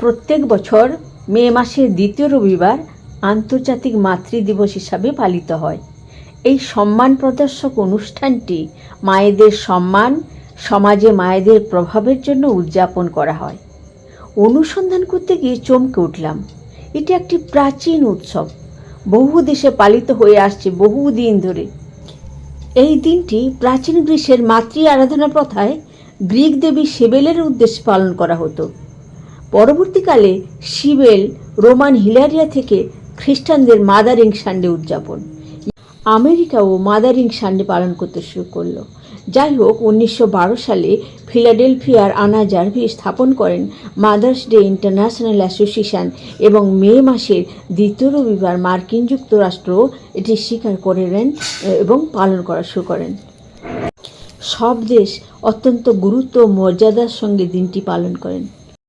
প্রত্যেক বছর মে মাসের দ্বিতীয় রবিবার আন্তর্জাতিক মাতৃ দিবস হিসাবে পালিত হয়। এই সম্মান প্রদর্শক অনুষ্ঠানটি মায়েদের সম্মান, সমাজে মায়েদের প্রভাবের জন্য উদযাপন করা হয়। অনুসন্ধান করতে গিয়ে চমকে উঠলাম। এটি একটি প্রাচীন উৎসব, বহু দেশে পালিত হয়ে আসছে বহুদিন ধরে। এই দিনটি প্রাচীন গ্রীসের মাতৃ আরাধনা প্রথায় গ্রিক দেবী সেবেলের উদ্দেশ্যে পালন করা হতো। পরবর্তীকালে সিবেল রোমান হিলারিয়া থেকে খ্রিস্টানদের মাদারিং সানডে উদযাপন, আমেরিকাও মাদারিং সানডে পালন করতে শুরু করলো। যাই হোক, 1912 সালে ফিলাডেলফিয়ার আনা জার্ভি স্থাপন করেন মাদার্স ডে ইন্টারন্যাশনাল অ্যাসোসিয়েশন এবং মে মাসের দ্বিতীয় রবিবার মার্কিন যুক্তরাষ্ট্র এটি স্বীকার করে নেন এবং পালন করা শুরু করেন। সব দেশ অত্যন্ত গুরুত্ব ও মর্যাদার সঙ্গে দিনটি পালন করেন।